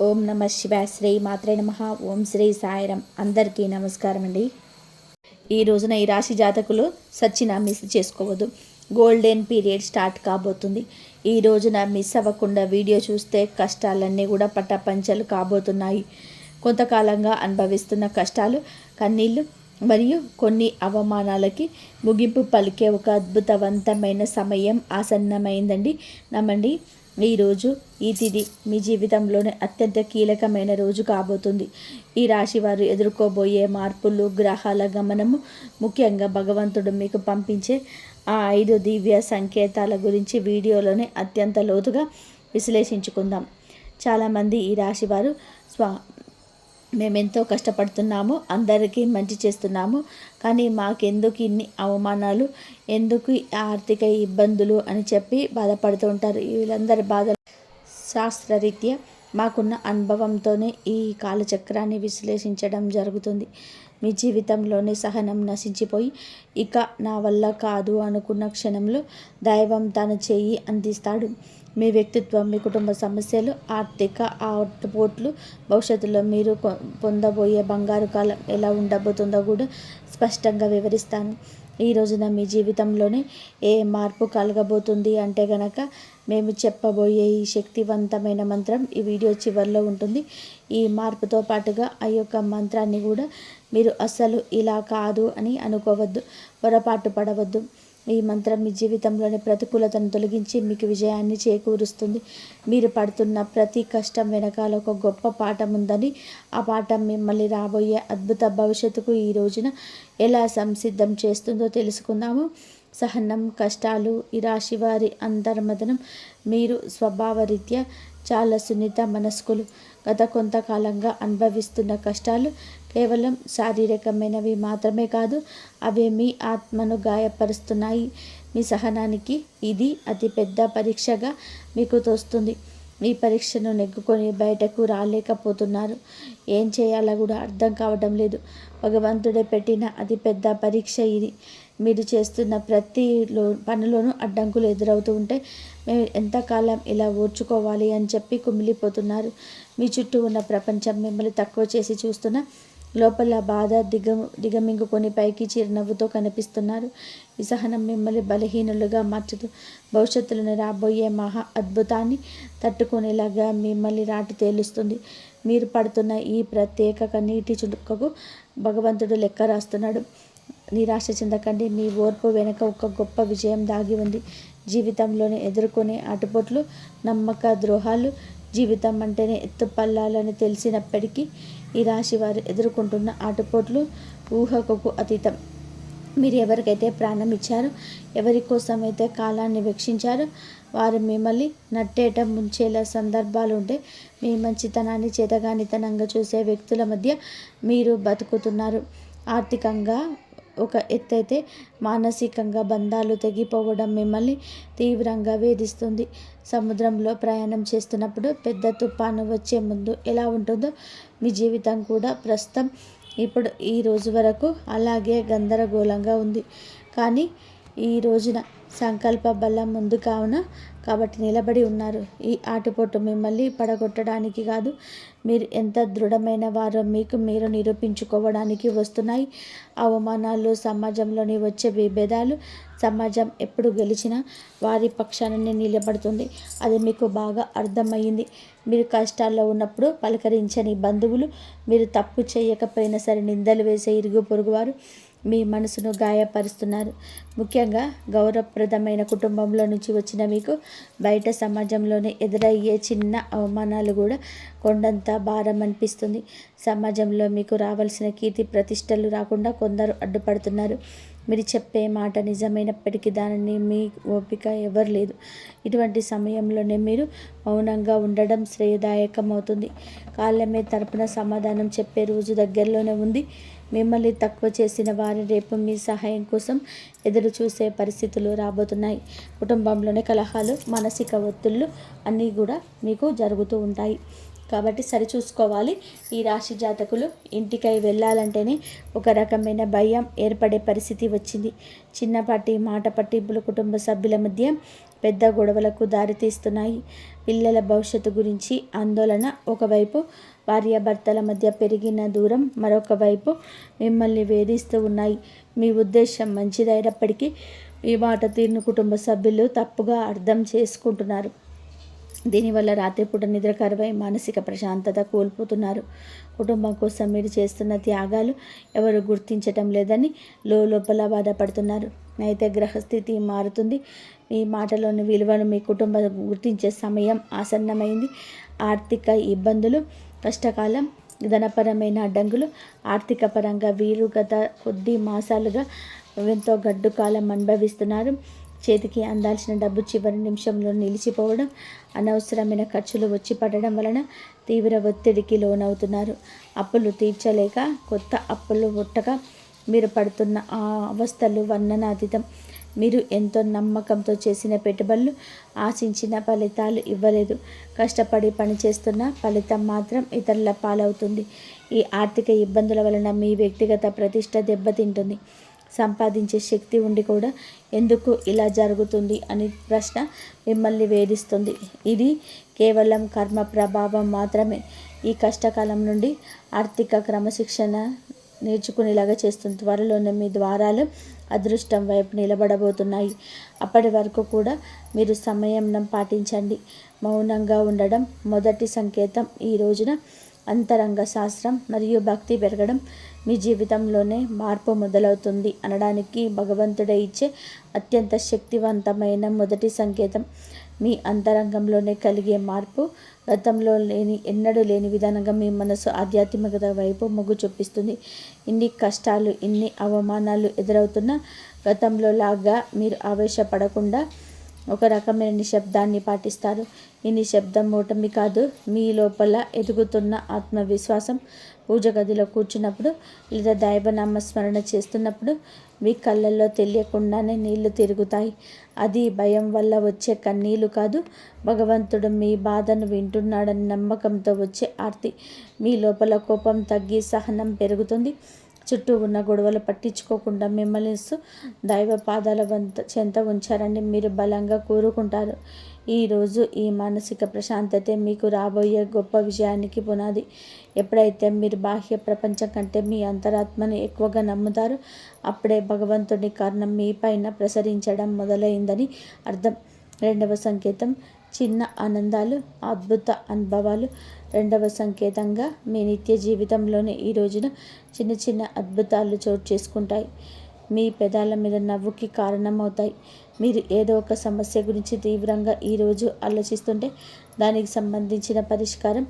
ఓం నమ శివాయ. శ్రీ మాత్రే నమః. ఓం శ్రీ సాయిరం. అందరికీ నమస్కారం అండి. ఈ రోజున ఈ రాశి జాతకులు సచ్చిన మిస్ చేసుకోవద్దు. గోల్డెన్ పీరియడ్ స్టార్ట్ కాబోతుంది. ఈ రోజున మిస్ అవ్వకుండా వీడియో చూస్తే కష్టాలన్నీ కూడా పట్టపంచలు కాబోతున్నాయి. కొంతకాలంగా అనుభవిస్తున్న కష్టాలు, కన్నీళ్ళు మరియు కొన్ని అవమానాలకి ముగింపు పలికే ఒక అద్భుతవంతమైన సమయం ఆసన్నమైందండి. నమ్మండి, ఈరోజు ఈ తిథి మీ జీవితంలోనే అత్యంత కీలకమైన రోజు కాబోతుంది. ఈ రాశి వారు ఎదుర్కోబోయే మార్పులు, గ్రహాల గమనము, ముఖ్యంగా భగవంతుడు మీకు పంపించే ఆ 5 దివ్య సంకేతాల గురించి వీడియోలోనే అత్యంత లోతుగా విశ్లేషించుకుందాం. చాలామంది ఈ రాశి వారు మేమెంతో కష్టపడుతున్నాము, అందరికీ మంచి చేస్తున్నాము, కానీ మాకెందుకు ఇన్ని అవమానాలు, ఎందుకు ఆర్థిక ఇబ్బందులు అని చెప్పి బాధపడుతూ ఉంటారు. వీళ్ళందరి బాధ శాస్త్రరీత్యా మాకున్న అనుభవంతోనే ఈ కాలచక్రాన్ని విశ్లేషించడం జరుగుతుంది. మీ జీవితంలోని సహనం నశించిపోయి ఇక నా వల్ల కాదు అనుకున్న క్షణంలో దైవం తన చేయి అందిస్తాడు. మీ వ్యక్తిత్వం, మీ కుటుంబ సమస్యలు, ఆర్థిక ఆటుపోట్లు, భవిష్యత్తులో మీరు పొందబోయే బంగారు కాలం ఎలా ఉండబోతుందో కూడా స్పష్టంగా వివరిస్తాను. ఈ రోజున మీ జీవితంలోనే ఏ మార్పు కలగబోతుంది అంటే గనక మేము చెప్పబోయే ఈ శక్తివంతమైన మంత్రం ఈ వీడియో చివరిలో ఉంటుంది. ఈ మార్పుతో పాటుగా ఆ యొక్క మంత్రాన్ని కూడా మీరు అస్సలు ఇలా కాదు అని అనుకోవద్దు, పొరపాటు పడవద్దు. ఈ మంత్రం మీ జీవితంలోని ప్రతికూలతను తొలగించి మీకు విజయాన్ని చేకూరుస్తుంది. మీరు పడుతున్న ప్రతి కష్టం వెనకాల ఒక గొప్ప పాఠం ఉందని, ఆ పాఠం మిమ్మల్ని రాబోయే అద్భుత భవిష్యత్తుకు ఈ రోజున ఎలా సంసిద్ధం చేస్తుందో తెలుసుకుందాము. సహనం, కష్టాలు, ఈ రాశి వారి అంతర్మదనం. మీరు స్వభావరీత్యా చాలా సున్నిత మనస్కులు. గత కొంతకాలంగా అనుభవిస్తున్న కష్టాలు కేవలం శారీరకమైనవి మాత్రమే కాదు, అవి మీ ఆత్మను గాయపరుస్తున్నాయి. మీ సహనానికి ఇది అతిపెద్ద పరీక్షగా మీకు తోస్తుంది. ఈ పరీక్షను నెగ్గుకొని బయటకు రాలేకపోతున్నారు. ఏం చేయాలో కూడా అర్థం కావడం లేదు. భగవంతుడే పెట్టిన అతిపెద్ద పరీక్ష ఇది. మీరు చేస్తున్న ప్రతి పనిలోనూ అడ్డంకులు ఎదురవుతూ ఉంటే మేము ఎంతకాలం ఇలా ఓర్చుకోవాలి అని చెప్పి కుమిలిపోతున్నారు. మీ చుట్టూ ఉన్న ప్రపంచం మిమ్మల్ని తక్కువ చేసి చూస్తున్న లోపల బాధ దిగమింగుకొని పైకి చిరునవ్వుతో కనిపిస్తున్నారు. ఈ సహనం మిమ్మల్ని బలహీనులుగా మార్చుతూ భవిష్యత్తులోని రాబోయే మహా అద్భుతాన్ని తట్టుకునేలాగా మిమ్మల్ని రాటు తేలుస్తుంది. మీరు పడుతున్న ఈ ప్రత్యేక నీటి చుక్కకు భగవంతుడు లెక్క రాస్తున్నాడు. నిరాశ చెందకండి. మీ ఓర్పు వెనుక ఒక గొప్ప విజయం దాగి ఉంది. జీవితంలోనే ఎదుర్కొనే ఆటుపోట్లు, నమ్మక ద్రోహాలు, జీవితం అంటేనే ఎత్తుపల్లాలని తెలిసినప్పటికీ ఈ రాశి వారు ఎదుర్కొంటున్న ఆటుపోట్లు ఊహకు అతీతం. మీరు ఎవరికైతే ప్రాణం ఇచ్చారో, ఎవరి కోసమైతే కాలాన్ని వెచ్చించారో వారు మిమ్మల్ని నట్టేట ముంచేలా సందర్భాలు ఉంటే మీ మంచితనాన్ని చేతగానితనంగా చూసే వ్యక్తుల మధ్య మీరు బతుకుతున్నారు. ఆర్థికంగా ఒక ఎత్తైతే మానసికంగా బంధాలు తెగిపోవడం మిమ్మల్ని తీవ్రంగా వేధిస్తుంది. సముద్రంలో ప్రయాణం చేస్తున్నప్పుడు పెద్ద తుఫాను వచ్చే ముందు ఎలా ఉంటుందో మీ జీవితం కూడా ప్రస్తుతం ఇప్పుడు ఈ రోజు వరకు అలాగే గందరగోళంగా ఉంది. కానీ ఈ రోజున సంకల్ప బలం ముందు కావున కాబట్టి నిలబడి ఉన్నారు. ఈ ఆటుపోటు మిమ్మల్ని పడగొట్టడానికి కాదు, మీరు ఎంత దృఢమైన వారో మీకు మీరు నిరూపించుకోవడానికి వస్తున్నాయి. అవమానాలు, సమాజంలోని వచ్చే విభేదాలు, సమాజం ఎప్పుడు గెలిచినా వారి పక్షాన్ని నిలబడుతుంది. అది మీకు బాగా అర్థమయ్యింది. మీరు కష్టాల్లో ఉన్నప్పుడు పలకరించని బంధువులు, మీరు తప్పు చేయకపోయినా సరే నిందలు వేసే ఇరుగు పొరుగువారు మీ మనసును గాయపరుస్తున్నారు. ముఖ్యంగా గౌరవప్రదమైన కుటుంబంలో నుంచి వచ్చిన మీకు బయట సమాజంలోనే ఎదురయ్యే చిన్న అవమానాలు కూడా కొండంత భారం అనిపిస్తుంది. సమాజంలో మీకు రావాల్సిన కీర్తి ప్రతిష్టలు రాకుండా కొందరు అడ్డుపడుతున్నారు. మీరు చెప్పే మాట నిజమైనప్పటికీ దానిని మీ ఓపిక ఎవరు లేదు. ఇటువంటి సమయంలోనే మీరు మౌనంగా ఉండడం శ్రేయదాయకం అవుతుంది. కాలమే తరపున సమాధానం చెప్పే రోజు దగ్గరలోనే ఉంది. మిమ్మల్ని తక్కువ చేసిన వారి రేపు మీ సహాయం కోసం ఎదురు చూసే పరిస్థితులు రాబోతున్నాయి. కుటుంబంలోని కలహాలు, మానసిక ఒత్తిళ్లు అన్నీ కూడా మీకు జరుగుతూ ఉంటాయి. కాబట్టి సరిచూసుకోవాలి. ఈ రాశి జాతకులు ఇంటికై వెళ్ళాలంటేనే ఒక రకమైన భయం ఏర్పడే పరిస్థితి వచ్చింది. చిన్నపాటి మాట పట్టింపులు కుటుంబ సభ్యుల మధ్య పెద్ద గొడవలకు దారితీస్తున్నాయి. పిల్లల భవిష్యత్తు గురించి ఆందోళన ఒకవైపు, భార్యాభర్తల మధ్య పెరిగిన దూరం మరొక వైపు మిమ్మల్ని వేధిస్తూ ఉన్నాయి. మీ ఉద్దేశం మంచిదైనప్పటికీ ఈ మాట తీరును కుటుంబ సభ్యులు తప్పుగా అర్థం చేసుకుంటున్నారు. దీనివల్ల రాత్రిపూట నిద్ర కరువై మానసిక ప్రశాంతత కోల్పోతున్నారు. కుటుంబం కోసం మీరు చేస్తున్న త్యాగాలు ఎవరు గుర్తించటం లేదని లోపల బాధపడుతున్నారు. అయితే గ్రహస్థితి మారుతుంది. మీ మాటలోని విలువను మీ కుటుంబం గుర్తించే సమయం ఆసన్నమైంది. ఆర్థిక ఇబ్బందులు, కష్టకాలం, ధనపరమైన అడ్డంకులు, ఆర్థిక పరంగా వీరు గత కొద్ది మాసాలుగా ఎంతో గడ్డు కాలం అనుభవిస్తున్నారు. చేతికి అందాల్సిన డబ్బు చివరి నిమిషంలో నిలిచిపోవడం, అనవసరమైన ఖర్చులు వచ్చి పడడం వలన తీవ్ర ఒత్తిడికి లోనవుతున్నారు. అప్పులు తీర్చలేక కొత్త అప్పులు పుట్టక మీరు పడుతున్న ఆ అవస్థలు వర్ణనాతీతం. మీరు ఎంతో నమ్మకంతో చేసిన పెట్టుబడులు ఆశించిన ఫలితాలు ఇవ్వలేదు. కష్టపడి పనిచేస్తున్న ఫలితం మాత్రం ఇతరుల పాలవుతుంది. ఈ ఆర్థిక ఇబ్బందుల వలన మీ వ్యక్తిగత ప్రతిష్ట దెబ్బతింటుంది. సంపాదించే శక్తి ఉండి కూడా ఎందుకు ఇలా జరుగుతుంది అని ప్రశ్న మిమ్మల్ని వేధిస్తుంది. ఇది కేవలం కర్మ ప్రభావం మాత్రమే. ఈ కష్టకాలం నుండి ఆర్థిక క్రమశిక్షణ నేర్చుకునేలాగా చేస్తుంది. త్వరలోనే మీ ద్వారాలు అదృష్టం వైపు నిలబడబోతున్నాయి. అప్పటి వరకు కూడా మీరు సంయమనం పాటించండి. మౌనంగా ఉండడం మొదటి సంకేతం. ఈ రోజున అంతరంగ శాస్త్రం మరియు భక్తి పెరగడం మీ జీవితంలోనే మార్పు మొదలవుతుంది అనడానికి భగవంతుడే ఇచ్చే అత్యంత శక్తివంతమైన మొదటి సంకేతం. మీ అంతరంగంలోనే కలిగే మార్పు గతంలో ఎన్నడూ లేని విధానంగా మీ మనసు ఆధ్యాత్మికత వైపు మొగ్గు చూపిస్తుంది. ఇన్ని కష్టాలు, ఇన్ని అవమానాలు ఎదురవుతున్నా గతంలో లాగా మీరు ఆవేశపడకుండా ఒక రకమైన నిశ్శబ్దాన్ని పాటిస్తారు. ఈ నిశ్శబ్దం ఓటమి కాదు, మీ లోపల ఎదుగుతున్న ఆత్మవిశ్వాసం. పూజ గదిలో కూర్చున్నప్పుడు లేదా దైవనామస్మరణ చేస్తున్నప్పుడు మీ కళ్ళల్లో తెలియకుండానే నీళ్లు తిరుగుతాయి. అది భయం వల్ల వచ్చే కన్నీళ్లు కాదు, భగవంతుడు మీ బాధను వింటున్నాడని నమ్మకంతో వచ్చే ఆర్తి. మీ లోపల కోపం తగ్గి సహనం పెరుగుతుంది. చుట్టూ ఉన్న గొడవలు పట్టించుకోకుండా మిమ్మల్ని దైవ పాదాల చెంత ఉంచారని మీరు బలంగా కోరుకుంటారు. ఈరోజు ఈ మానసిక ప్రశాంతతే మీకు రాబోయే గొప్ప విజయానికి పునాది. ఎప్పుడైతే మీరు బాహ్య ప్రపంచం కంటే మీ అంతరాత్మను ఎక్కువగా నమ్ముతారో అప్పుడే భగవంతుడి కారణం మీ పైన ప్రసరించడం మొదలైందని అర్థం. రెండవ సంకేతం చిన్న ఆనందాలు, అద్భుత అనుభవాలు. రెండవ సంకేతంగా మీ నిత్య జీవితంలోనే ఈ రోజున చిన్న చిన్న అద్భుతాలు చోటు చేసుకుంటాయి. మీ పెదాల మీద నవ్వుకి కారణమవుతాయి. మీరు ఏదో ఒక సమస్య గురించి తీవ్రంగా ఈరోజు ఆలోచిస్తుంటే దానికి సంబంధించిన పరిష్కారం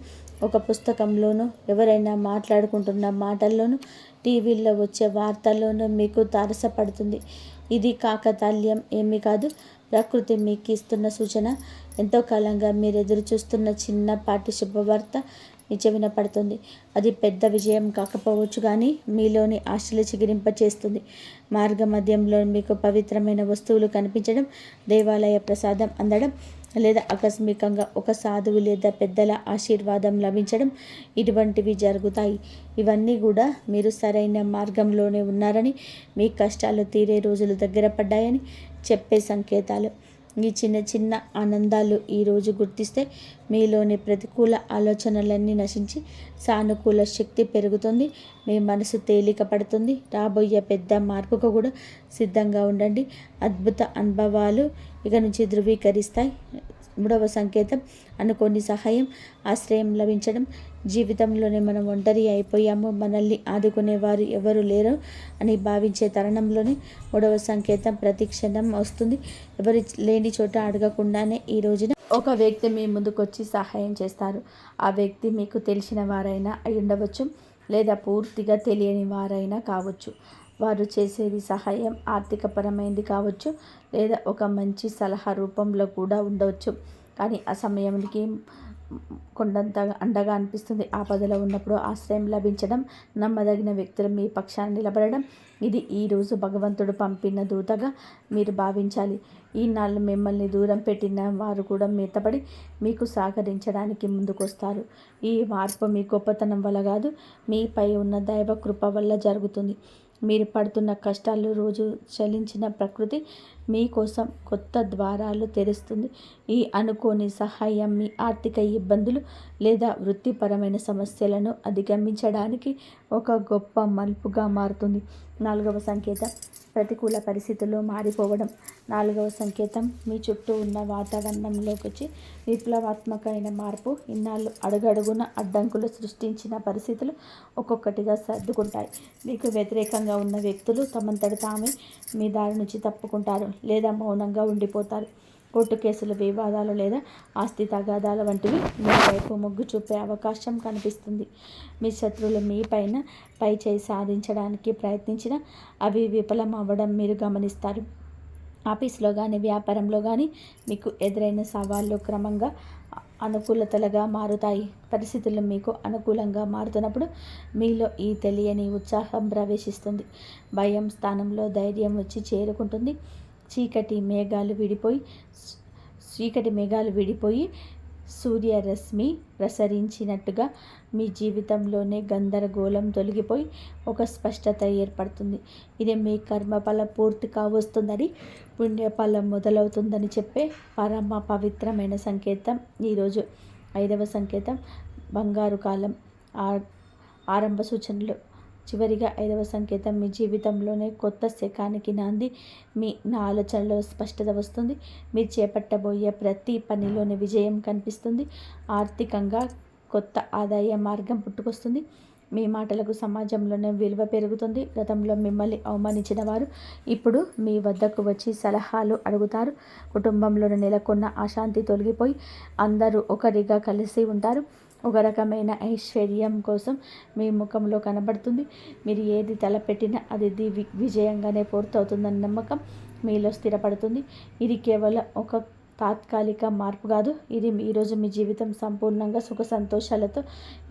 ఒక పుస్తకంలోనూ, ఎవరైనా మాట్లాడుకుంటున్న మాటల్లోనూ, టీవీల్లో వచ్చే వార్తల్లోనూ మీకు తారసపడుతుంది. ఇది కాకతాళీయం ఏమీ కాదు. ప్రకృతి మీకు ఇస్తున్న సూచన. ఎంతో కాలంగా మీరు ఎదురు చూస్తున్న చిన్నపాటి శుభవార్త మీ చెవిన పడుతుంది. అది పెద్ద విజయం కాకపోవచ్చు, కానీ మీలోని ఆశలు చిగురింపచేస్తుంది. మార్గ మధ్యంలో మీకు పవిత్రమైన వస్తువులు కనిపించడం, దేవాలయ ప్రసాదం అందడం, లేదా ఆకస్మికంగా ఒక సాధువు లేదా పెద్దల ఆశీర్వాదం లభించడం, ఇటువంటివి జరుగుతాయి. ఇవన్నీ కూడా మీరు సరైన మార్గంలోనే ఉన్నారని, మీ కష్టాలు తీరే రోజులు దగ్గర పడ్డాయని చెప్పే సంకేతాలు. ఈ చిన్న చిన్న ఆనందాలు ఈరోజు గుర్తిస్తే మీలోని ప్రతికూల ఆలోచనలన్నీ నశించి సానుకూల శక్తి పెరుగుతుంది. మీ మనసు తేలిక పడుతుంది. రాబోయే పెద్ద మార్పుకు కూడా సిద్ధంగా ఉండండి. అద్భుత అనుభవాలు ఇక నుంచి ధృవీకరిస్తాయి. మూడవ సంకేతం అనుకోని సహాయం, ఆశ్రయం లభించడం. జీవితంలోనే మనం ఒంటరి అయిపోయాము, మనల్ని ఆదుకునేవారు ఎవరు లేరు అని భావించే తరుణంలోనే మూడవ సంకేతం ప్రతి క్షణం వస్తుంది. ఎవరి లేని చోట అడగకుండానే ఈ రోజున ఒక వ్యక్తి మీ ముందుకొచ్చి సహాయం చేస్తారు. ఆ వ్యక్తి మీకు తెలిసిన వారైనా అయి ఉండవచ్చు, లేదా పూర్తిగా తెలియని వారైనా కావచ్చు. వారు చేసేది సహాయం ఆర్థికపరమైనది కావచ్చు, లేదా ఒక మంచి సలహా రూపంలో కూడా ఉండవచ్చు. కానీ ఆ సమయానికి కొండంత అండగా అనిపిస్తుంది. ఆపదలో ఉన్నప్పుడు ఆశ్రయం లభించడం, నమ్మదగిన వ్యక్తులు మీ పక్షాన నిలబడడం, ఇది ఈరోజు భగవంతుడు పంపిన దూతగా మీరు భావించాలి. ఈనాళ్ళు మిమ్మల్ని దూరం పెట్టిన వారు కూడా మీతపడి మీకు సహకరించడానికి ముందుకొస్తారు. ఈ మార్పు మీ గొప్పతనం వల్ల కాదు, మీపై ఉన్న దైవ కృప వల్ల జరుగుతుంది. మీరు పడుతున్న కష్టాలు రోజు చలించిన ప్రకృతి మీకోసం కొత్త ద్వారాలు తెరుస్తుంది. ఈ అనుకోని సహాయం మీ ఆర్థిక ఇబ్బందులు లేదా వృత్తిపరమైన సమస్యలను అధిగమించడానికి ఒక గొప్ప మలుపుగా మారుతుంది. 4వ సంకేతం ప్రతికూల పరిస్థితులు మారిపోవడం. 4వ సంకేతం మీ చుట్టూ ఉన్న వాతావరణంలోకి వచ్చి విప్లవాత్మకమైన మార్పు. ఇన్నాళ్ళు అడుగడుగున అడ్డంకులు సృష్టించిన పరిస్థితులు ఒక్కొక్కటిగా సర్దుకుంటాయి. మీకు వ్యతిరేకంగా ఉన్న వ్యక్తులు తమంతట తామే మీ దారి నుంచి తప్పుకుంటారు లేదా మౌనంగా ఉండిపోతారు. కోర్టు కేసులు, వివాదాలు లేదా ఆస్తి తగాదాల వంటివి మీ వైపు మొగ్గు చూపే అవకాశం కనిపిస్తుంది. మీ శత్రువులు మీ పైన పైచేయి సాధించడానికి ప్రయత్నించినా అవి విఫలం అవ్వడం మీరు గమనిస్తారు. ఆఫీస్లో కానీ వ్యాపారంలో కానీ మీకు ఎదురైన సవాళ్ళు క్రమంగా అనుకూలతలుగా మారుతాయి. పరిస్థితులు మీకు అనుకూలంగా మారుతున్నప్పుడు మీలో ఈ తెలియని ఉత్సాహం ప్రవేశిస్తుంది. భయం స్థానంలో ధైర్యం వచ్చి చేరుకుంటుంది. చీకటి మేఘాలు విడిపోయి సూర్యరశ్మి ప్రసరించినట్టుగా మీ జీవితంలోనే గందరగోళం తొలగిపోయి ఒక స్పష్టత ఏర్పడుతుంది. ఇది మీ కర్మఫల పూర్తి కావస్తుందని, పుణ్యఫలం మొదలవుతుందని చెప్పే పరమ పవిత్రమైన సంకేతం ఈరోజు. 5వ సంకేతం బంగారు కాలం ఆరంభ సూచనలు. చివరిగా 5వ సంకేతం మీ జీవితంలోనే కొత్త శకానికి నాంది. నా ఆలోచనలో స్పష్టత వస్తుంది. మీరు చేపట్టబోయే ప్రతి పనిలోని విజయం కనిపిస్తుంది. ఆర్థికంగా కొత్త ఆదాయ మార్గం పుట్టుకొస్తుంది. మీ మాటలకు సమాజంలోనే విలువ పెరుగుతుంది. గతంలో మిమ్మల్ని అవమానించిన వారు ఇప్పుడు మీ వద్దకు వచ్చి సలహాలు అడుగుతారు. కుటుంబంలో నెలకొన్న అశాంతి తొలగిపోయి అందరూ ఒకరిగా కలిసి ఉంటారు. ఒక రకమైన ఐశ్వర్యం కోసం మీ ముఖంలో కనబడుతుంది. మీరు ఏది తలపెట్టినా అది విజయంగానే పూర్తవుతుందన్న నమ్మకం మీలో స్థిరపడుతుంది. ఇది కేవలం ఒక తాత్కాలిక మార్పు కాదు, ఇది ఈరోజు మీ జీవితం సంపూర్ణంగా సుఖ సంతోషాలతో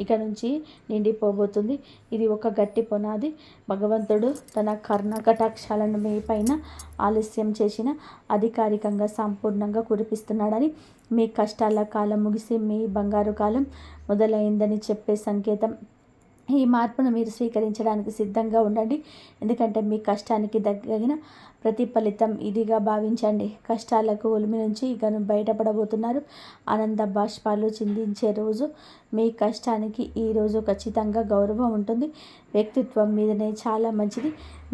ఇక నుంచి నిండిపోబోతుంది. ఇది ఒక గట్టి పునాది. భగవంతుడు తన కరుణ కటాక్షాలను మీ పైన ఆలస్యం చేసిన అధికారికంగా సంపూర్ణంగా కురిపిస్తున్నాడని, మీ కష్టాల కాలం ముగిసి మీ బంగారు కాలం మొదలైందని చెప్పే సంకేతం. ఈ మార్పును మీరు స్వీకరించడానికి సిద్ధంగా ఉండండి, ఎందుకంటే మీ కష్టానికి తగిన ప్రతిఫలితం ఇదిగా భావించండి. కష్టాలకు ఒలిమి నుంచి ఇక బయటపడబోతున్నారు. ఆనంద బాష్పాలు చిందించే రోజు. మీ కష్టానికి ఈరోజు ఖచ్చితంగా గౌరవం ఉంటుంది. వ్యక్తిత్వం మీదనే చాలా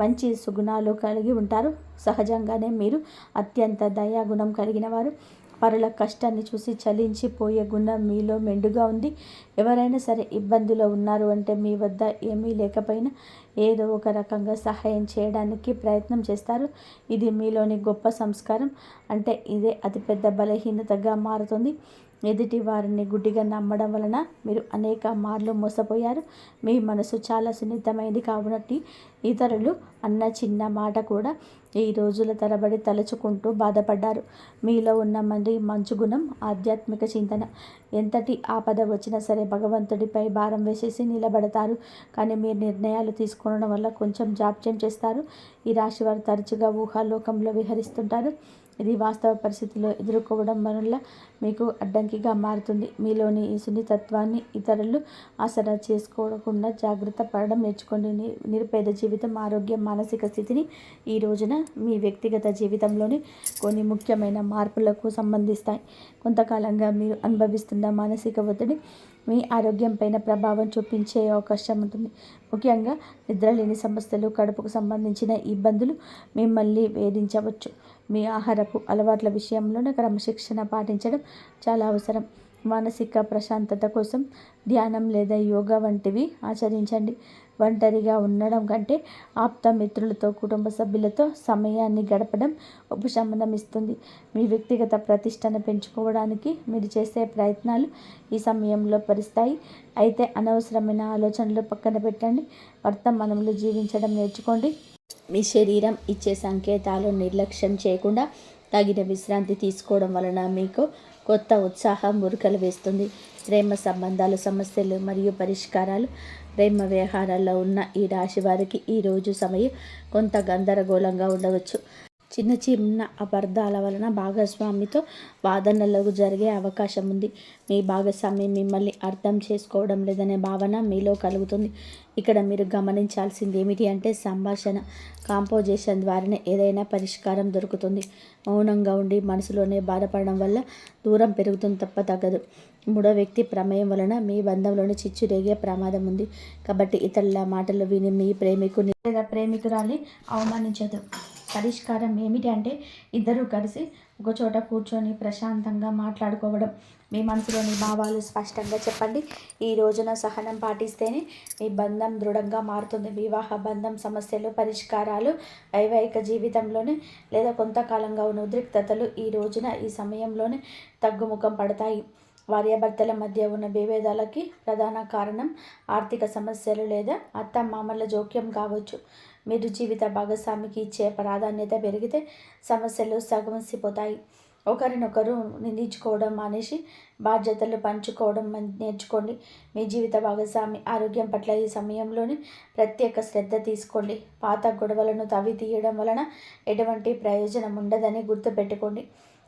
మంచి సుగుణాలు కలిగి ఉంటారు. సహజంగానే మీరు అత్యంత దయాగుణం కలిగిన వారు. పరుల కష్టాన్ని చూసి చలించిపోయే గుణం మీలో మెండుగా ఉంది. ఎవరైనా సరే ఇబ్బందులో ఉన్నారు అంటే మీ వద్ద ఏమీ లేకపోయినా ఏదో ఒక రకంగా సహాయం చేయడానికి ప్రయత్నం చేస్తారు. ఇది మీలోని గొప్ప సంస్కారం. అంటే ఇదే అతిపెద్ద బలహీనతగా మారుతుంది. ఎదుటి వారిని గుడ్డిగా నమ్మడం వలన మీరు అనేక మార్లు మోసపోయారు. మీ మనసు చాలా సున్నితమైనది కావునట్టి ఇతరులు అన్న చిన్న మాట కూడా ఈ రోజుల తరబడి తలుచుకుంటూ బాధపడ్డారు. మీలో ఉన్న మంచు గుణం, ఆధ్యాత్మిక చింతన. ఎంతటి ఆపద వచ్చినా సరే భగవంతుడిపై భారం వేసేసి నిలబడతారు. కానీ మీరు నిర్ణయాలు తీసుకోవడం వల్ల కొంచెం జాప్యం చేస్తారు. ఈ రాశి వారు తరచుగా ఊహాలోకంలో విహరిస్తుంటారు. ఇది వాస్తవ పరిస్థితుల్లో ఎదుర్కోవడం వల్ల మీకు అడ్డంకిగా మారుతుంది. మీలోని ఈ సున్నితత్వాన్ని ఇతరులు ఆసరా చేసుకోకుండా జాగ్రత్త పడడం నేర్చుకోండి. నిరుపేద జీవితం, ఆరోగ్యం, మానసిక స్థితిని ఈ రోజున మీ వ్యక్తిగత జీవితంలోని కొన్ని ముఖ్యమైన మార్పులకు సంబంధిస్తాయి. కొంతకాలంగా మీరు అనుభవిస్తున్న మానసిక ఒత్తిడి మీ ఆరోగ్యం పైన ప్రభావం చూపించే అవకాశం ఉంటుంది. ముఖ్యంగా నిద్రలేని సమస్యలు, కడుపుకు సంబంధించిన ఇబ్బందులు మిమ్మల్ని వేధించవచ్చు. మీ ఆహారపు అలవాట్ల విషయంలోనే క్రమశిక్షణ పాటించడం చాలా అవసరం. మానసిక ప్రశాంతత కోసం ధ్యానం లేదా యోగా వంటివి ఆచరించండి. ఒంటరిగా ఉండడం కంటే ఆప్త మిత్రులతో, కుటుంబ సభ్యులతో సమయాన్ని గడపడం ఉపశమనం ఇస్తుంది. మీ వ్యక్తిగత ప్రతిష్టను పెంచుకోవడానికి మీరు చేసే ప్రయత్నాలు ఈ సమయంలో ఫలిస్తాయి. అయితే అనవసరమైన ఆలోచనలు పక్కన పెట్టండి. వర్తమానంలో జీవించడం నేర్చుకోండి. మీ శరీరం ఇచ్చే సంకేతాలు నిర్లక్ష్యం చేయకుండా తగిన విశ్రాంతి తీసుకోవడం వలన మీకు కొత్త ఉత్సాహం ఉరకలు వేస్తుంది. ప్రేమ సంబంధాలు, సమస్యలు మరియు పరిష్కారాలు. ప్రేమ వ్యవహారాల్లో ఉన్న ఈ రాశి వారికి ఈరోజు సమయం కొంత గందరగోళంగా ఉండవచ్చు. చిన్న చిన్న అపార్థాల వలన భాగస్వామితో వాదనలకు జరిగే అవకాశం ఉంది. మీ భాగస్వామి మిమ్మల్ని అర్థం చేసుకోవడం లేదనే భావన మీలో కలుగుతుంది. ఇక్కడ మీరు గమనించాల్సింది ఏమిటి అంటే సంభాషణ, కాంపోజిషన్ ద్వారానే ఏదైనా పరిష్కారం దొరుకుతుంది. మౌనంగా ఉండి మనసులోనే బాధపడడం వల్ల దూరం పెరుగుతుంది తప్ప తగ్గదు. మూడో వ్యక్తి ప్రమేయం వలన మీ బంధంలోని చిచ్చు రేగే ప్రమాదం ఉంది. కాబట్టి ఇతరుల మాటలు విని మీ ప్రేమికుని లేదా ప్రేమికురాలి అవమానించదు. పరిష్కారం ఏమిటి అంటే ఇద్దరూ కలిసి ఒకచోట కూర్చొని ప్రశాంతంగా మాట్లాడుకోవడం. మీ మనసులోని భావాలు స్పష్టంగా చెప్పండి. ఈ రోజున సహనం పాటిస్తేనే మీ బంధం దృఢంగా మారుతుంది. వివాహ బంధం సమస్యలు పరిష్కారాలు, వైవాహిక జీవితంలోనే లేదా కొంతకాలంగా ఉన్న ఉద్రిక్తతలు ఈ రోజున ఈ సమయంలోనే తగ్గుముఖం పడతాయి. భార్యాభర్తల మధ్య ఉన్న విభేదాలకి ప్రధాన కారణం ఆర్థిక సమస్యలు లేదా అత్తమామల జోక్యం కావచ్చు. మీరు జీవిత భాగస్వామికి ఇచ్చే ప్రాధాన్యత పెరిగితే సమస్యలు సగమసిపోతాయి. ఒకరినొకరు నిందించుకోవడం మానేసి బాధ్యతలు పంచుకోవడం నేర్చుకోండి. మీ జీవిత భాగస్వామి ఆరోగ్యం పట్ల ఈ సమయంలోనే ప్రత్యేక శ్రద్ధ తీసుకోండి. పాత గొడవలను తవ్వి తీయడం వలన ఎటువంటి ప్రయోజనం ఉండదని గుర్తుపెట్టుకోండి.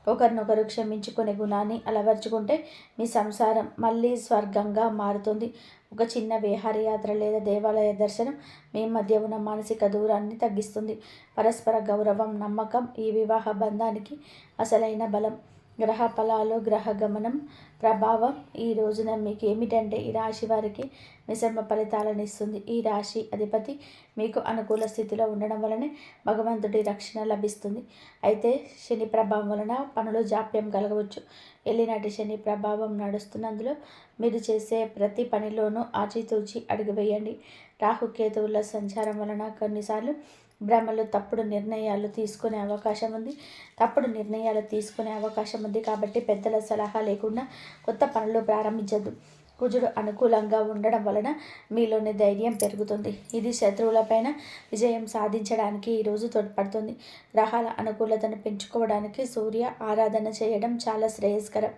ఒకరినొకరు క్షమించుకునే గుణాన్ని అలవర్చుకుంటే మీ సంసారం మళ్ళీ స్వర్గంగా మారుతుంది. ఒక చిన్న విహారయాత్ర లేదా దేవాలయ దర్శనం మీ మధ్య ఉన్న మానసిక దూరాన్ని తగ్గిస్తుంది. పరస్పర గౌరవం, నమ్మకం ఈ వివాహ బంధానికి అసలైన బలం. గ్రహ ఫలాలు, గ్రహ గమనం ప్రభావం ఈ రోజున మీకు ఏమిటంటే ఈ రాశి వారికి మిశ్రమ ఫలితాలను ఇస్తుంది. ఈ రాశి అధిపతి మీకు అనుకూల స్థితిలో ఉండడం వలనే భగవంతుడి రక్షణ లభిస్తుంది. అయితే శని ప్రభావం వలన పనులు జాప్యం కలగవచ్చు. ఎల్లినాటి శని ప్రభావం నడుస్తున్నందులో మీరు చేసే ప్రతి పనిలోనూ ఆచితూచి అడుగు వేయండి. రాహుకేతువుల సంచారం వలన కొన్నిసార్లు భ్రమలు, తప్పుడు నిర్ణయాలు తీసుకునే అవకాశం ఉంది. కాబట్టి పెద్దల సలహా లేకుండా కొత్త పనులు ప్రారంభించద్దు. కుజుడు అనుకూలంగా ఉండడం వలన మీలోని ధైర్యం పెరుగుతుంది. ఇది శత్రువులపైన విజయం సాధించడానికి ఈరోజు తోడ్పడుతుంది. గ్రహాల అనుకూలతను పెంచుకోవడానికి సూర్య ఆరాధన చేయడం చాలా శ్రేయస్కరం.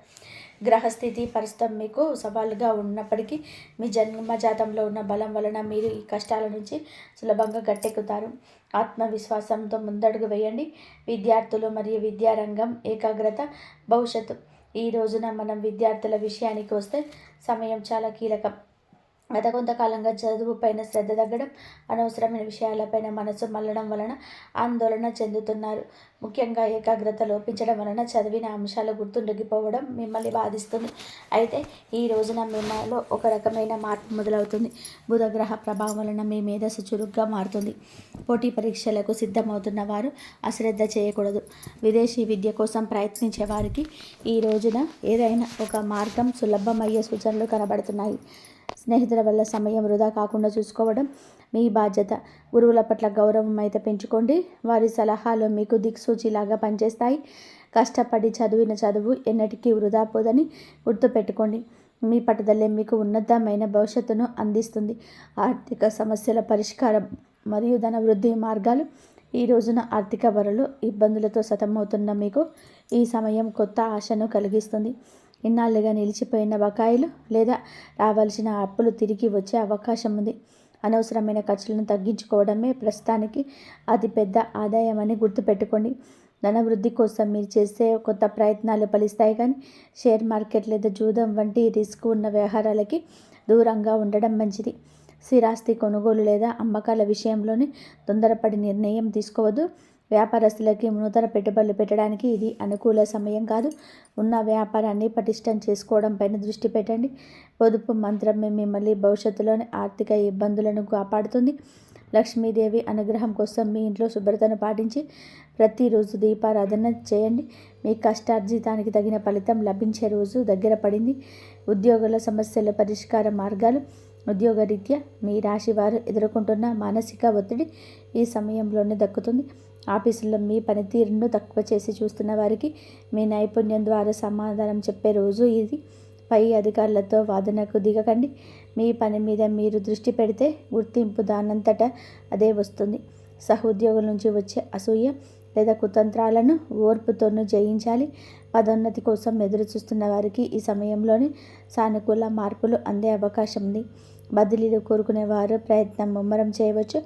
గ్రహస్థితి ప్రస్తుతం మీకు సవాలుగా ఉన్నప్పటికీ మీ జన్మజాతంలో ఉన్న బలం వలన మీరు ఈ కష్టాల నుంచి సులభంగా గట్టెక్కుతారు. ఆత్మవిశ్వాసంతో ముందడుగు వేయండి. విద్యార్థులు మరియు విద్యారంగం ఏకాగ్రత భవిష్యత్తు. ఈ రోజున మనం విద్యార్థుల విషయానికి వస్తే సమయం చాలా కీలకం. గత కొంతకాలంగా చదువుపైన శ్రద్ధ తగ్గడం, అనవసరమైన విషయాలపైన మనసు మళ్ళడం వలన ఆందోళన చెందుతున్నారు. ముఖ్యంగా ఏకాగ్రత లోపించడం వలన చదివిన అంశాలు గుర్తుండగిపోవడం మిమ్మల్ని బాధిస్తుంది. అయితే ఈ రోజున మిమ్మల్ని ఒక రకమైన మార్పు మొదలవుతుంది. బుధగ్రహ ప్రభావం వలన మీ మేధస్సు చురుగ్గా మారుతుంది. పోటీ పరీక్షలకు సిద్ధమవుతున్న వారు అశ్రద్ధ చేయకూడదు. విదేశీ విద్య కోసం ప్రయత్నించే వారికి ఈ రోజున ఏదైనా ఒక మార్గం సులభమయ్యే సూచనలు కనబడుతున్నాయి. స్నేహితుల వల్ల సమయం వృధా కాకుండా చూసుకోవడం మీ బాధ్యత. గురువుల పట్ల గౌరవం అయితే పెంచుకోండి. వారి సలహాలు మీకు దిక్సూచిలాగా పనిచేస్తాయి. కష్టపడి చదివిన చదువు ఎన్నటికీ వృధా పోదని గుర్తుపెట్టుకోండి. మీ పట్టుదలే మీకు ఉన్నతమైన భవిష్యత్తును అందిస్తుంది. ఆర్థిక సమస్యల పరిష్కారం మరియు ధన వృద్ధి మార్గాలు. ఈ రోజున ఆర్థిక వరలు ఇబ్బందులతో సతమవుతున్న మీకు ఈ సమయం కొత్త ఆశను కలిగిస్తుంది. ఇన్నాళ్ళుగా నిలిచిపోయిన బకాయిలు లేదా రావాల్సిన అప్పులు తిరిగి వచ్చే అవకాశం ఉంది. అనవసరమైన ఖర్చులను తగ్గించుకోవడమే ప్రస్తుతానికి అతిపెద్ద ఆదాయం అని గుర్తుపెట్టుకోండి. ధనవృద్ధి కోసం మీరు చేసే కొత్త ప్రయత్నాలు ఫలిస్తాయి. కానీ షేర్ మార్కెట్ లేదా జూదం వంటి రిస్క్ ఉన్న వ్యవహారాలకి దూరంగా ఉండడం మంచిది. స్థిరాస్తి కొనుగోలు లేదా అమ్మకాల విషయంలోనే తొందరపడి నిర్ణయం తీసుకోవద్దు. వ్యాపారస్తులకి నూతన పెట్టుబడులు పెట్టడానికి ఇది అనుకూల సమయం కాదు. ఉన్న వ్యాపారాన్ని పటిష్టం చేసుకోవడం పైన దృష్టి పెట్టండి. పొదుపు మంత్రమే మిమ్మల్ని భవిష్యత్తులోని ఆర్థిక ఇబ్బందులను కాపాడుతుంది. లక్ష్మీదేవి అనుగ్రహం కోసం మీ ఇంట్లో శుభ్రతను పాటించి ప్రతిరోజు దీపారాధన చేయండి. మీ కష్టార్జితానికి తగిన ఫలితం లభించే రోజు దగ్గర పడింది. ఉద్యోగుల సమస్యల పరిష్కార మార్గాలు. ఉద్యోగరీత్యా మీ రాశి వారు ఎదుర్కొంటున్న మానసిక ఒత్తిడి ఈ సమయంలోనే దక్కుతుంది. ఆఫీసులో మీ పనితీరును తక్కువ చేసి చూస్తున్న వారికి మీ నైపుణ్యం ద్వారా సమాధానం చెప్పే రోజు ఇది. పై అధికారులతో వాదనకు దిగకండి. మీ పని మీద మీరు దృష్టి పెడితే గుర్తింపు దానంతటా అదే వస్తుంది. సహోద్యోగుల నుంచి వచ్చే అసూయ లేదా కుతంత్రాలను ఓర్పుతోనూ జయించాలి. పదోన్నతి కోసం ఎదురు చూస్తున్న వారికి ఈ సమయంలోనే సానుకూల మార్పులు అందే అవకాశం ఉంది. బదిలీలు కోరుకునేవారు ప్రయత్నం ముమ్మరం చేయవచ్చు.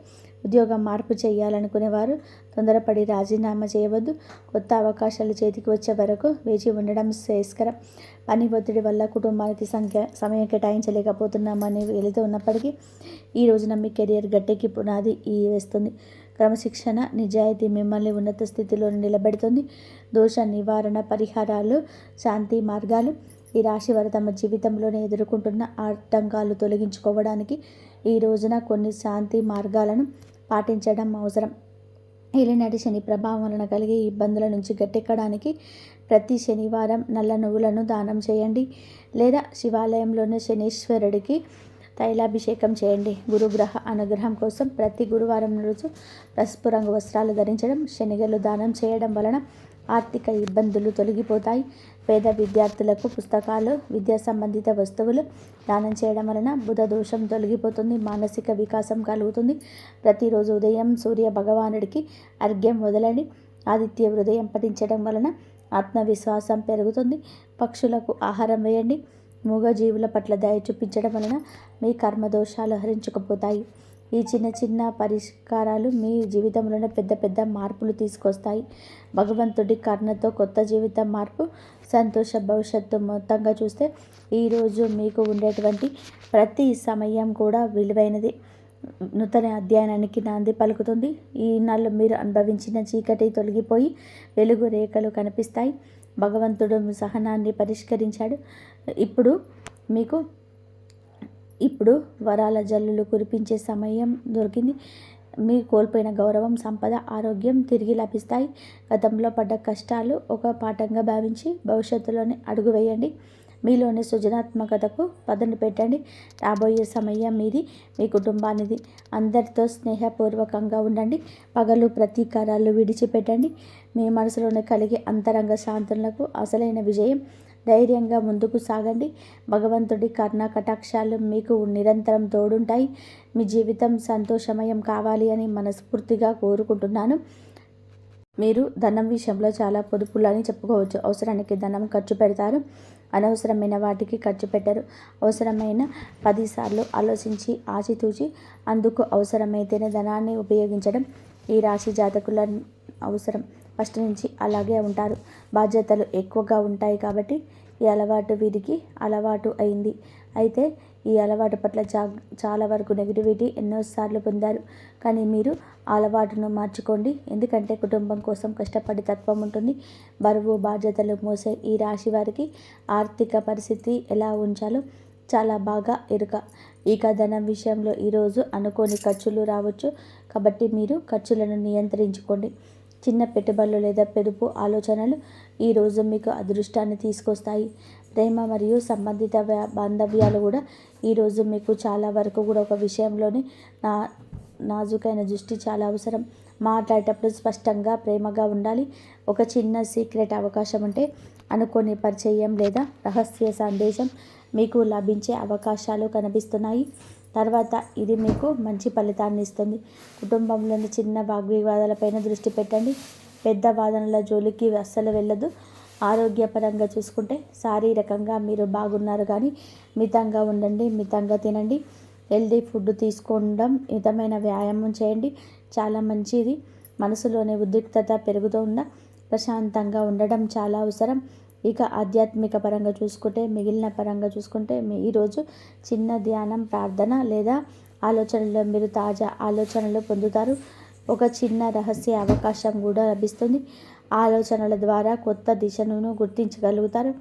ఉద్యోగం మార్పు చేయాలనుకునేవారు తొందరపడి రాజీనామా చేయవద్దు. కొత్త అవకాశాలు చేతికి వచ్చే వరకు వేచి ఉండడం శ్రేయస్కరం. పని ఒత్తిడి వల్ల కుటుంబానికి సమయం కేటాయించలేకపోతున్నామని వెళుతూ ఉన్నప్పటికీ ఈ రోజున మీ కెరియర్ గట్టెక్కి పునాది వేస్తుంది. క్రమశిక్షణ, నిజాయితీ మిమ్మల్ని ఉన్నత స్థితిలో నిలబెడుతుంది. దోష నివారణ పరిహారాలు, శాంతి మార్గాలు. ఈ రాశి వారు తమ జీవితంలోనే ఎదుర్కొంటున్న ఆటంకాలు తొలగించుకోవడానికి ఈ రోజున కొన్ని శాంతి మార్గాలను పాటించడం అవసరం. ఏలినాటి శని ప్రభావం వలన కలిగే ఇబ్బందుల నుంచి గట్టెక్కడానికి ప్రతి శనివారం నల్ల నువ్వులను దానం చేయండి, లేదా శివాలయంలోని శనీశ్వరుడికి తైలాభిషేకం చేయండి. గురుగ్రహ అనుగ్రహం కోసం ప్రతి గురువారం రోజు పసుపు రంగు వస్త్రాలు ధరించడం, శనిగలు దానం చేయడం వలన ఆర్థిక ఇబ్బందులు తొలగిపోతాయి. పేద విద్యార్థులకు పుస్తకాలు, విద్యా సంబంధిత వస్తువులు దానం చేయడం వలన బుధ దోషం తొలగిపోతుంది. మానసిక వికాసం కలుగుతుంది. ప్రతిరోజు ఉదయం సూర్య భగవానుడికి అర్ఘ్యం వదలండి. ఆదిత్య హృదయం పఠించడం వలన ఆత్మవిశ్వాసం పెరుగుతుంది. పక్షులకు ఆహారం వేయండి. మూగజీవుల పట్ల దయ చూపించడం వలన మీ కర్మదోషాలు హరించుకుపోతాయి. ఈ చిన్న చిన్న పరిష్కారాలు మీ జీవితంలోనే పెద్ద పెద్ద మార్పులు తీసుకొస్తాయి. భగవంతుడి కరుణతో కొత్త జీవితం మార్పు, సంతోష భవిష్యత్తు. మొత్తంగా చూస్తే ఈరోజు మీకు ఉండేటువంటి ప్రతి సమయం కూడా విలువైనది. నూతన అధ్యయనానికి నాంది పలుకుతుంది. ఈ నాళ్ళు మీరు అనుభవించిన చీకటి తొలగిపోయి వెలుగు రేఖలు కనిపిస్తాయి. భగవంతుడు సహనాన్ని పరిష్కరించాడు. ఇప్పుడు వరాల జల్లులు కురిపించే సమయం దొరికింది. మీ కోల్పోయిన గౌరవం, సంపద, ఆరోగ్యం తిరిగి లభిస్తాయి. గతంలో పడ్డ కష్టాలు ఒక పాఠంగా భావించి భవిష్యత్తులోనే అడుగు వేయండి. మీలోని సృజనాత్మకతకు పదును పెట్టండి. రాబోయే సమయం మీది, మీ కుటుంబానిది. అందరితో స్నేహపూర్వకంగా ఉండండి. పగలు ప్రతీకారాలు విడిచిపెట్టండి. మీ మనసులోనే కలిగే అంతరంగ శాంతులకు అసలైన విజయం. ధైర్యంగా ముందుకు సాగండి. భగవంతుడి కరుణ కటాక్షాలు మీకు నిరంతరం తోడుంటాయి. మీ జీవితం సంతోషమయం కావాలి అని మనస్ఫూర్తిగా కోరుకుంటున్నాను. మీరు ధనం విషయంలో చాలా పొదుపులని చెప్పుకోవచ్చు. అవసరానికి ధనం ఖర్చు పెడతారు, అనవసరమైన వాటికి ఖర్చు పెట్టరు. అవసరమైన 10 సార్లు ఆలోచించి ఆచితూచి అందుకు అవసరమైతేనే ధనాన్ని ఉపయోగించడం ఈ రాశి జాతకుల అవసరం. ఫస్ట్ నుంచి అలాగే ఉంటారు. బాధ్యతలు ఎక్కువగా ఉంటాయి కాబట్టి ఈ అలవాటు వీరికి అలవాటు అయింది. అయితే ఈ అలవాటు పట్ల చాలా వరకు నెగిటివిటీ ఎన్నోసార్లు పొందారు. కానీ మీరు అలవాటును మార్చుకోండి. ఎందుకంటే కుటుంబం కోసం కష్టపడే తత్వం ఉంటుంది. బరువు బాధ్యతలు మోసే ఈ రాశి వారికి ఆర్థిక పరిస్థితి ఎలా ఉంచాలో చాలా బాగా ఎరుక. ఇక ధనం విషయంలో ఈరోజు అనుకోని ఖర్చులు రావచ్చు. కాబట్టి మీరు ఖర్చులను నియంత్రించుకోండి. చిన్న పెట్టుబడులు లేదా పొదుపు ఆలోచనలు ఈరోజు మీకు అదృష్టాన్ని తీసుకొస్తాయి. ప్రేమ మరియు సంబంధిత బాంధవ్యాలు కూడా ఈరోజు మీకు చాలా వరకు కూడా ఒక విషయంలోని నాజుకైన దృష్టి చాలా అవసరం. మాట్లాడేటప్పుడు స్పష్టంగా ప్రేమగా ఉండాలి. ఒక చిన్న సీక్రెట్ అవకాశం ఉంటే అనుకోని పరిచయం లేదా రహస్య సందేశం మీకు లభించే అవకాశాలు కనిపిస్తున్నాయి. తర్వాత ఇది మీకు మంచి ఫలితాన్ని ఇస్తుంది. కుటుంబంలోని చిన్న వాగ్వివాదాలపైన దృష్టి పెట్టండి. పెద్ద వాదనల జోలికి అస్సలు వెళ్ళదు. ఆరోగ్యపరంగా చూసుకుంటే శారీరకంగా మీరు బాగున్నారు, కానీ మితంగా ఉండండి. మితంగా తినండి. హెల్దీ ఫుడ్ తీసుకోవడం, మితమైన వ్యాయామం చేయండి. చాలా మంచిది. మనసులోని ఉద్రిక్తత పెరుగుతూ ప్రశాంతంగా ఉండడం చాలా అవసరం. ఇక ఆధ్యాత్మిక పరంగా చూసుకుంటే, మిగిలిన పరంగా చూసుకుంటే ఈరోజు చిన్న ధ్యానం, ప్రార్థన లేదా ఆలోచనలో మీరు తాజా ఆలోచనలు పొందుతారు. ఒక చిన్న రహస్య అవకాశం కూడా లభిస్తుంది. ఆలోచనల ద్వారా కొత్త దిశను గుర్తించగలుగుతారు.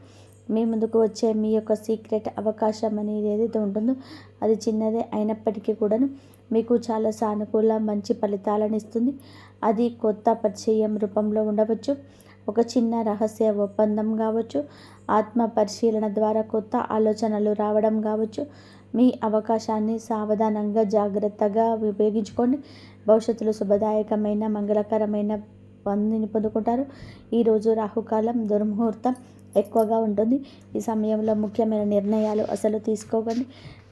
మీ ముందుకు వచ్చే మీ యొక్క సీక్రెట్ అవకాశం అనేది ఏదైతే ఉంటుందో అది చిన్నదే అయినప్పటికీ కూడాను మీకు చాలా సానుకూల మంచి ఫలితాలను ఇస్తుంది. అది కొత్త పరిచయం రూపంలో ఉండవచ్చు, ఒక చిన్న రహస్య ఒప్పందం కావచ్చు, ఆత్మ పరిశీలన ద్వారా కొత్త ఆలోచనలు రావడం కావచ్చు. మీ అవకాశాన్ని సావధానంగా జాగ్రత్తగా ఉపయోగించుకోండి. భవిష్యత్తులో శుభదాయకమైన మంగళకరమైన పొందుకుంటారు. ఈరోజు రాహుకాలం, దుర్ముహూర్తం ఎక్కువగా ఉంటుంది. ఈ సమయంలో ముఖ్యమైన నిర్ణయాలు అసలు తీసుకోకండి.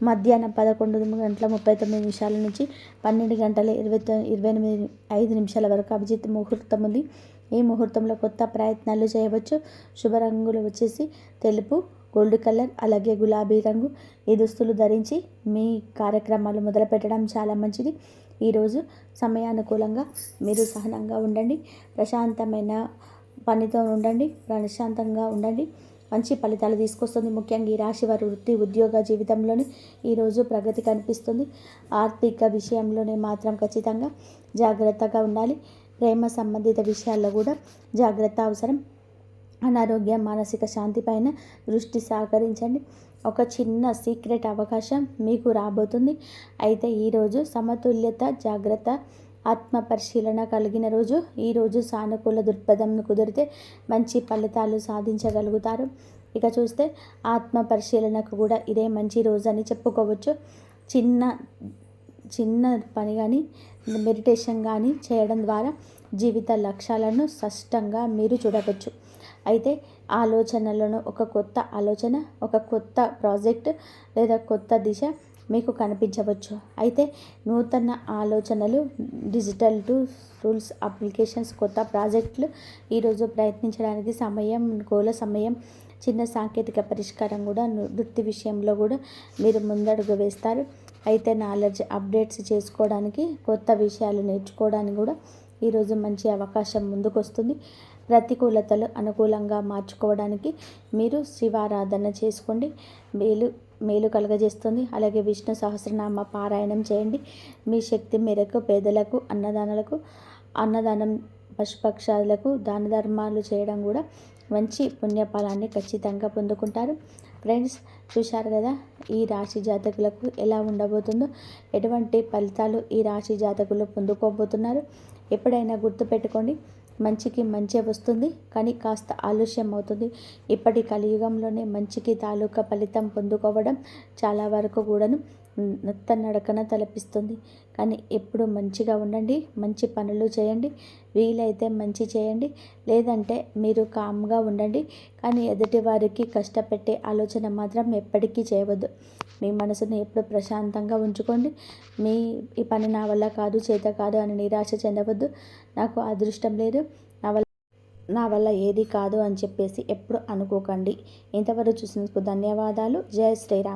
మధ్యాహ్నం 11:39 నుంచి 12:28 వరకు అభిజిత్ ముహూర్తం ఉంది. ఈ ముహూర్తంలో కొత్త ప్రయత్నాలు చేయవచ్చు. శుభ రంగులు వచ్చేసి తెలుపు, గోల్డ్ కలర్, అలాగే గులాబీ రంగు. ఈ దుస్తులు ధరించి మీ కార్యక్రమాలు మొదలుపెట్టడం చాలా మంచిది. ఈరోజు సమయానుకూలంగా మీరు సహనంగా ఉండండి. ప్రశాంతమైన పనితో ఉండండి. ప్రశాంతంగా ఉండండి. మంచి ఫలితాలు తీసుకొస్తుంది. ముఖ్యంగా ఈ రాశి వారి వృత్తి ఉద్యోగ జీవితంలోనే ఈరోజు ప్రగతి కనిపిస్తుంది. ఆర్థిక విషయంలోనే మాత్రం ఖచ్చితంగా జాగ్రత్తగా ఉండాలి. ప్రేమ సంబంధిత విషయాల్లో కూడా జాగ్రత్త అవసరం. అనారోగ్యం, మానసిక శాంతి పైన దృష్టి సహకరించండి. ఒక చిన్న సీక్రెట్ అవకాశం మీకు రాబోతుంది. అయితే ఈరోజు సమతుల్యత, జాగ్రత్త, ఆత్మ పరిశీలన కలిగిన రోజు. ఈరోజు సానుకూల దృక్పథం కుదిరితే మంచి ఫలితాలు సాధించగలుగుతారు. ఇక చూస్తే ఆత్మ పరిశీలనకు కూడా ఇదే మంచి రోజు అని చెప్పుకోవచ్చు. చిన్న పని కానీ మెడిటేషన్ కానీ చేయడం ద్వారా జీవిత లక్ష్యాలను స్పష్టంగా మీరు చూడవచ్చు. అయితే ఆలోచనలను ఒక కొత్త ఆలోచన, ఒక కొత్త ప్రాజెక్ట్ లేదా కొత్త దిశ మీకు కనిపించవచ్చు. అయితే నూతన ఆలోచనలు, డిజిటల్ టూల్స్, అప్లికేషన్స్, కొత్త ప్రాజెక్టులు ఈరోజు ప్రయత్నించడానికి సమయం. చిన్న సాంకేతిక పరిష్కారం కూడా వృత్తి విషయంలో కూడా మీరు ముందడుగు వేస్తారు. అయితే నాలెడ్జ్ అప్డేట్స్ చేసుకోవడానికి, కొత్త విషయాలు నేర్చుకోవడానికి కూడా ఈరోజు మంచి అవకాశం ముందుకు వస్తుంది. ప్రతికూలతలు అనుకూలంగా మార్చుకోవడానికి మీరు శివారాధన చేసుకోండి. మేలు కలుగజేస్తుంది. అలాగే విష్ణు సహస్రనామ పారాయణం చేయండి. మీ శక్తి మేరకు పేదలకు, అన్నదానం, పశుపక్షాదులకు దాన ధర్మాలు చేయడం కూడా మంచి పుణ్యఫలాన్ని ఖచ్చితంగా పొందుకుంటారు. ఫ్రెండ్స్, చూశారు కదా ఈ రాశి జాతకులకు ఎలా ఉండబోతుందో, ఎటువంటి ఫలితాలు ఈ రాశి జాతకులు పొందుకోబోతున్నారు. ఎప్పుడైనా గుర్తుపెట్టుకోండి, మంచికి మంచే వస్తుంది, కానీ కాస్త ఆలస్యం అవుతుంది. ఇప్పటి కలియుగంలోనే మంచికి తాలూకా ఫలితం పొందుకోవడం చాలా వరకు కూడాను నడకన తలపిస్తుంది. కానీ ఎప్పుడు మంచిగా ఉండండి, మంచి పనులు చేయండి. వీలైతే మంచి చేయండి, లేదంటే మీరు కామ్గా ఉండండి. కానీ ఎదుటి వారికి కష్టపెట్టే ఆలోచన మాత్రం ఎప్పటికీ చేయవద్దు. మీ మనసును ఎప్పుడు ప్రశాంతంగా ఉంచుకోండి. ఈ పని నా వల్ల కాదు, చేత కాదు అని నిరాశ చెందవద్దు. నాకు అదృష్టం లేదు, నా వల్ల ఏది కాదు అని చెప్పేసి ఎప్పుడు అనుకోకండి. ఇంతవరకు చూసినందుకు ధన్యవాదాలు. జై శ్రీరామ్.